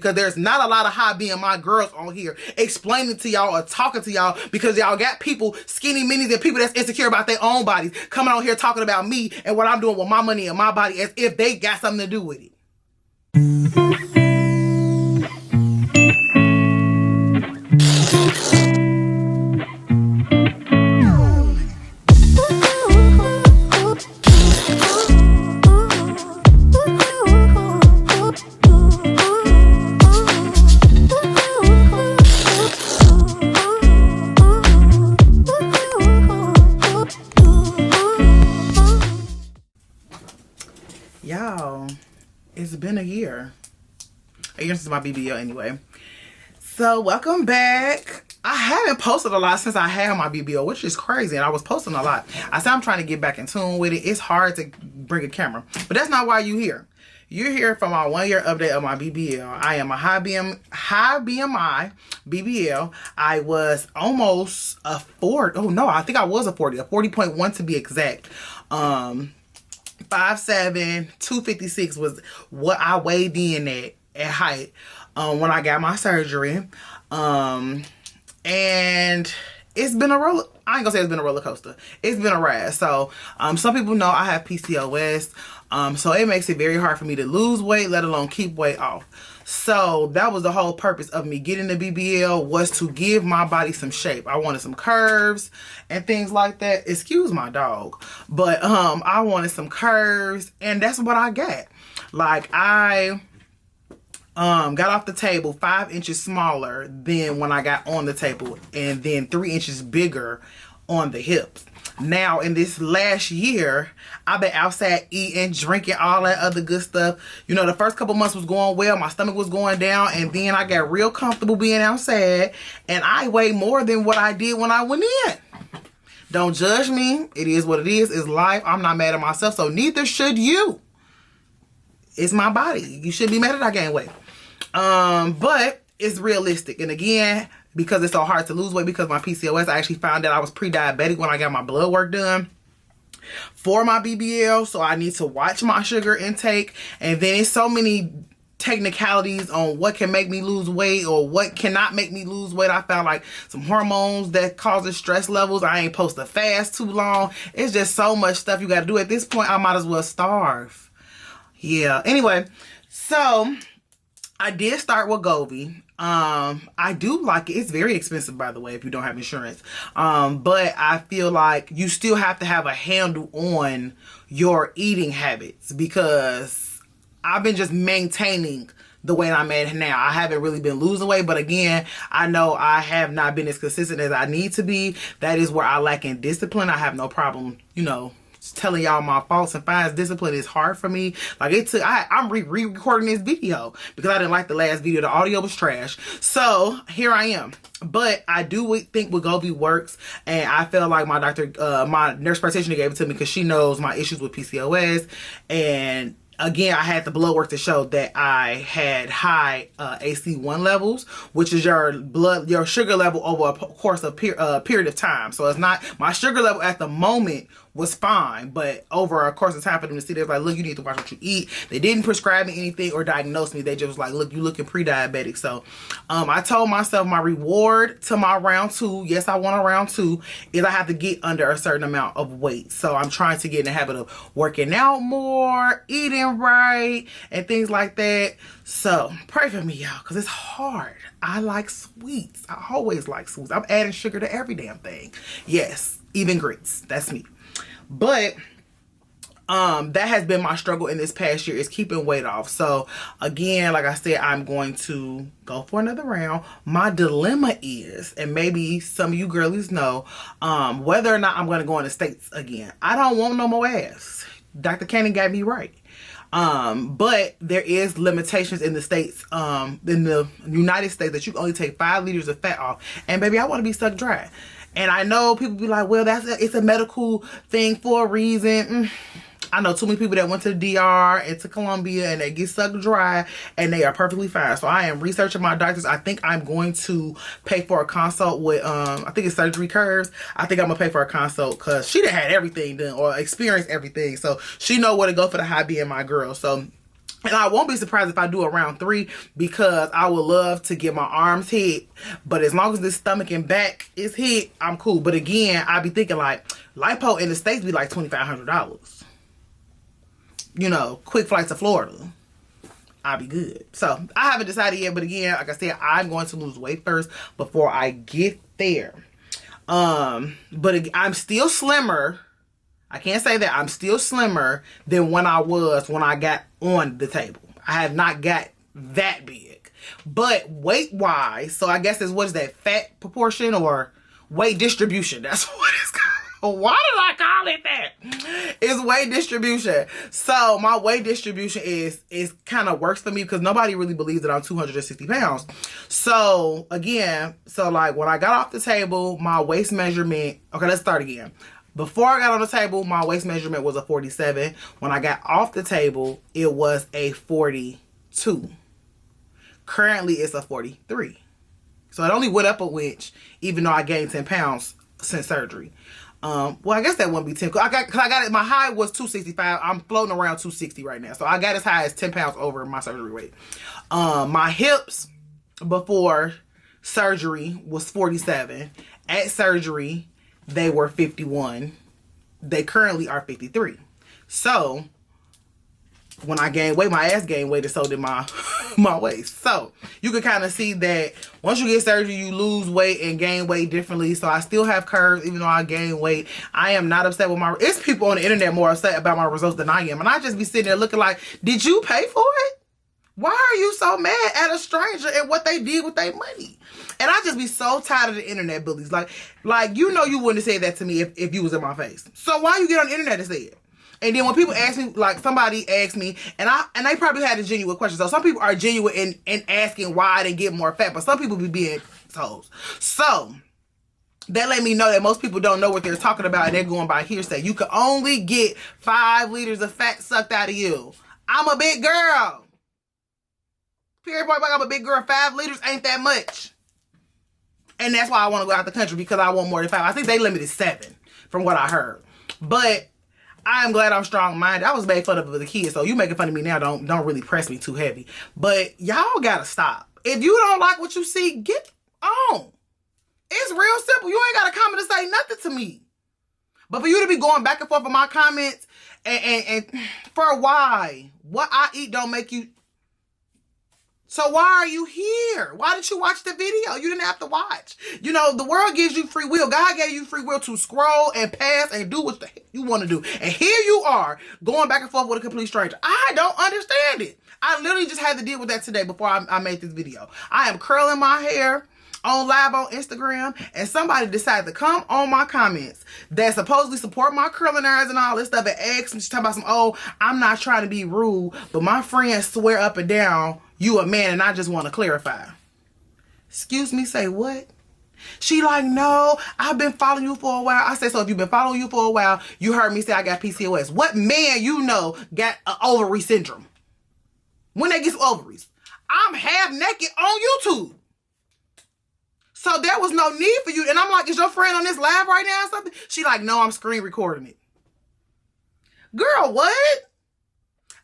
because there's not a lot of high BMI girls on here explaining to y'all or talking to y'all, because y'all got people, skinny minis and people that's insecure about their own bodies, coming on here talking about me and what I'm doing with my money and my body as if they got something to do with it. Y'all, it's been a year since my BBL anyway. So welcome back. I haven't posted a lot since I had my BBL, which is crazy, and I was posting a lot. I said I'm trying to get back in tune with it. It's hard to bring a camera, but that's not why you're here. You're here for my 1 year update of my BBL. I am a high BMI BBL. I was almost a 40. Oh no, I think I was a 40.1 to be exact. 5'7", 256 was what I weighed in at height when I got my surgery. And it's been a roller. I ain't gonna say it's been a roller coaster. It's been a ride. So some people know I have PCOS. So it makes it very hard for me to lose weight, let alone keep weight off. So that was the whole purpose of me getting the BBL, was to give my body some shape. I wanted some curves and things like that. Excuse my dog. But I wanted some curves, and that's what I got. Like, I got off the table 5 inches smaller than when I got on the table, and then 3 inches bigger on the hips. Now, in this last year, I've been outside eating, drinking, all that other good stuff. You know, the first couple months was going well. My stomach was going down. And then I got real comfortable being outside. And I weighed more than what I did when I went in. Don't judge me. It is what it is. It's life. I'm not mad at myself. So neither should you. It's my body. You shouldn't be mad that I gained weight. But it's realistic. And again, because it's so hard to lose weight because of my PCOS, I actually found out I was pre-diabetic when I got my blood work done for my BBL. So I need to watch my sugar intake. And then it's so many technicalities on what can make me lose weight or what cannot make me lose weight. I found like some hormones that causes stress levels. I ain't supposed to fast too long. It's just so much stuff you got to do. At this point, I might as well starve. Yeah. Anyway, so I did start with Wegovy. I do like it. It's very expensive, by the way, if you don't have insurance. But I feel like you still have to have a handle on your eating habits, because I've been just maintaining the weight I'm at now. I haven't really been losing weight, but again, I know I have not been as consistent as I need to be. That is where I lack in discipline. I have no problem, you know, telling y'all my faults and fines. Discipline is hard for me. Like, it took, I'm re-recording this video because I didn't like the last video. The audio was trash. So here I am. But I do think Wegovy works, and I feel like my doctor, my nurse practitioner gave it to me because she knows my issues with PCOS. And again, I had the blood work to show that I had high AC1 levels, which is your sugar level over a course of period of time. So it's not, my sugar level at the moment was fine, but over a course of time for them to see, they was like, look, you need to watch what you eat. They didn't prescribe me anything or diagnose me. They just was like, look, you looking pre-diabetic. So I told myself my reward to my round 2, yes, I want a round 2, is I have to get under a certain amount of weight. So I'm trying to get in the habit of working out more, eating right, and things like that. So pray for me, y'all, because it's hard. I like sweets. I always like sweets. I'm adding sugar to every damn thing. Yes, even grits. That's me. But that has been my struggle in this past year, is keeping weight off. So again, like I said, I'm going to go for another round. My dilemma is, and maybe some of you girlies know, whether or not I'm going to go in the States again. I don't want no more ass. Dr. Canon got me right. But there is limitations in the States, in the United States, that you can only take 5 liters of fat off. And baby, I want to be sucked dry. And I know people be like, well, it's a medical thing for a reason. I know too many people that went to the DR and to Colombia and they get sucked dry and they are perfectly fine. So I am researching my doctors. I think I'm going to pay for a consult with, I think it's Surgery Curves. I think I'm going to pay for a consult because she done had everything done or experienced everything. So she know where to go for the high BMI girl. So And I won't be surprised if I do a round 3, because I would love to get my arms hit. But as long as this stomach and back is hit, I'm cool. But again, I be thinking like, lipo in the States be like $2,500. You know, quick flight to Florida. I'll be good. So I haven't decided yet. But again, like I said, I'm going to lose weight first before I get there. But I'm still slimmer. I can't say that. I'm still slimmer than when I got on the table. I have not got that big. But weight-wise, so I guess what is that? Fat proportion or weight distribution? That's what it's called. Why did I call it that? It's weight distribution. So my weight distribution is kind of works for me because nobody really believes that I'm 260 pounds. So again, like when I got off the table, my waist measurement, okay, let's start again. Before I got on the table, my waist measurement was a 47. When I got off the table, it was a 42. Currently, it's a 43. So it only went up a inch, even though I gained 10 pounds since surgery. Well, I guess that wouldn't be 10. Cause I got it. My high was 265. I'm floating around 260 right now. So I got as high as 10 pounds over my surgery weight. My hips before surgery was 47. At surgery, they were 51. They currently are 53. So when I gained weight, my ass gained weight, and so did my waist. So you can kind of see that once you get surgery, you lose weight and gain weight differently. So I still have curves, even though I gain weight. I am not upset with it's people on the internet more upset about my results than I am. And I just be sitting there looking like, did you pay for it? Why are you so mad at a stranger and what they did with their money? And I just be so tired of the internet bullies. Like you know, you wouldn't have said that to me if you was in my face. So why you get on the internet and say it? And then when people ask me, like somebody asked me, and they probably had a genuine question. So some people are genuine in asking why I didn't get more fat, but some people be being told. So that let me know that most people don't know what they're talking about, and they're going by hearsay. You can only get 5 liters of fat sucked out of you. I'm a big girl. Period. Point blank, I'm a big girl. 5 liters ain't that much. And that's why I want to go out the country, because I want more than 5. I think they limited 7 from what I heard. But I am glad I'm strong-minded. I was made fun of as a kid, so you making fun of me now don't really press me too heavy. But y'all gotta stop. If you don't like what you see, get on. It's real simple. You ain't got to comment to say nothing to me. But for you to be going back and forth with my comments and for why? What I eat don't make you... So why are you here? Why did you watch the video? You didn't have to watch. You know, the world gives you free will. God gave you free will to scroll and pass and do what the heck you want to do. And here you are going back and forth with a complete stranger. I don't understand it. I literally just had to deal with that today before I made this video. I am curling my hair on live on Instagram, and somebody decided to come on my comments that supposedly support my curling irons and all this stuff and ask me, talking about some, oh, I'm not trying to be rude, but my friends swear up and down you a man, and I just want to clarify. Excuse me, say what? She like, no, I've been following you for a while. I said, so if you've been following you for a while, you heard me say I got PCOS. What man you know got an ovary syndrome? When they get ovaries? I'm half naked on YouTube. So there was no need for you. And I'm like, is your friend on this live right now or something? She like, no, I'm screen recording it. Girl, what?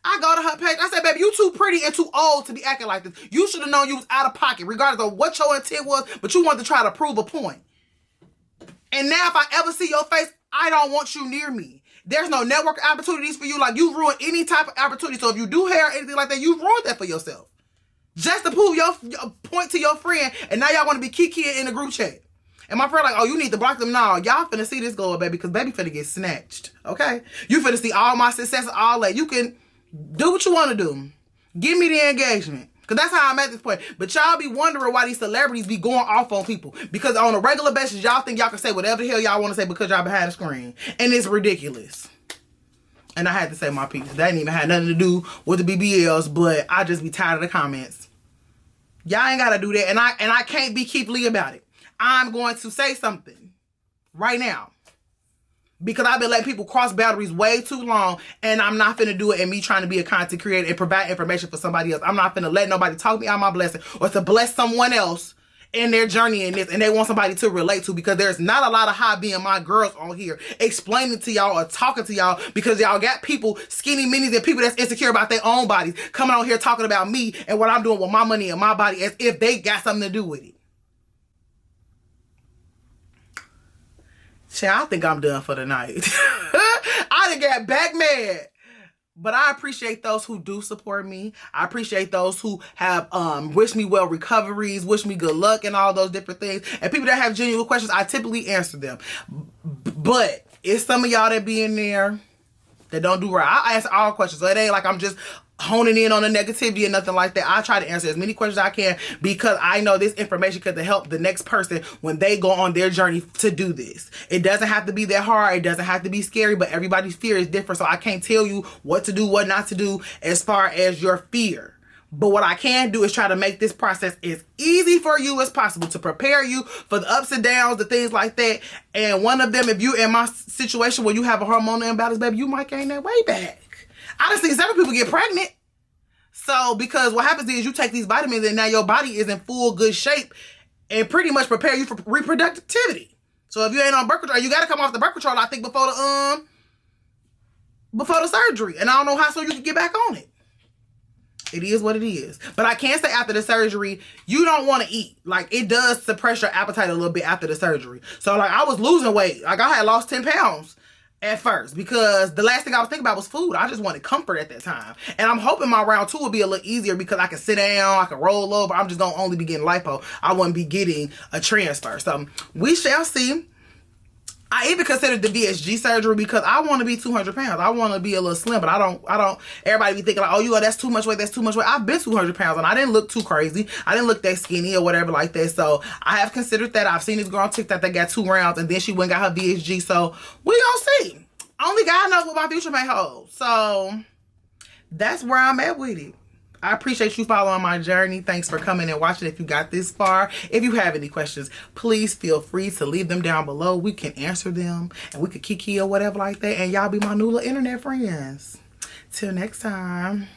I go to her page. I said, baby, you too pretty and too old to be acting like this. You should have known you was out of pocket, regardless of what your intent was, but you wanted to try to prove a point. And now if I ever see your face, I don't want you near me. There's no network opportunities for you. Like, you ruined any type of opportunity. So if you do hair or anything like that, you ruined that for yourself. Just to prove your point to your friend, and now y'all want to be kikiing in the group chat. And my friend like, oh, you need to block them. No, y'all finna see this go, baby, because baby finna get snatched, okay? You finna see all my success, all that. You can do what you want to do. Give me the engagement, because that's how I'm at this point. But y'all be wondering why these celebrities be going off on people, because on a regular basis, y'all think y'all can say whatever the hell y'all want to say because y'all behind the screen. And it's ridiculous. And I had to say my piece. That ain't even had nothing to do with the BBLs, but I just be tired of the comments. Y'all ain't got to do that. And I can't be Keith Lee about it. I'm going to say something right now, because I've been letting people cross boundaries way too long, and I'm not finna do it and me trying to be a content creator and provide information for somebody else. I'm not finna let nobody talk me out of my blessing or to bless someone else in their journey in this, and they want somebody to relate to, because there's not a lot of high BMI girls on here explaining to y'all or talking to y'all, because y'all got people, skinny minis and people that's insecure about their own bodies, coming on here talking about me and what I'm doing with my money and my body as if they got something to do with it. Child, I think I'm done for the night. I done got back mad. But I appreciate those who do support me. I appreciate those who have wished me well recoveries, wish me good luck and all those different things. And people that have genuine questions, I typically answer them. But it's some of y'all that be in there that don't do right. I answer all questions. So it ain't like I'm just honing in on the negativity and nothing like that. I try to answer as many questions as I can, because I know this information could help the next person when they go on their journey to do this. It doesn't have to be that hard. It doesn't have to be scary, but everybody's fear is different. So I can't tell you what to do, what not to do as far as your fear. But what I can do is try to make this process as easy for you as possible, to prepare you for the ups and downs, the things like that. And one of them, if you in my situation where you have a hormonal imbalance, baby, you might gain that weight back. I done seen several people get pregnant. So, because what happens is you take these vitamins and now your body is in full good shape and pretty much prepare you for reproductivity. So if you ain't on birth control, you got to come off the birth control, I think, before the surgery. And I don't know how soon you can get back on it. It is what it is. But I can say after the surgery, you don't want to eat. Like, it does suppress your appetite a little bit after the surgery. So, like, I was losing weight. Like, I had lost 10 pounds. At first, because the last thing I was thinking about was food. I just wanted comfort at that time. And I'm hoping my round 2 will be a little easier, because I can sit down, I can roll over. I'm just going to only be getting lipo. I wouldn't be getting a transfer. So we shall see. I even considered the VSG surgery because I want to be 200 pounds. I want to be a little slim, but I don't, everybody be thinking like, oh, that's too much weight, that's too much weight. I've been 200 pounds and I didn't look too crazy. I didn't look that skinny or whatever like that. So I have considered that. I've seen this girl on TikTok that got 2 rounds and then she went and got her VSG. So we gonna see. Only God knows what my future may hold. So that's where I'm at with it. I appreciate you following my journey. Thanks for coming and watching if you got this far. If you have any questions, please feel free to leave them down below. We can answer them and we could kiki or whatever like that. And y'all be my new little internet friends. Till next time.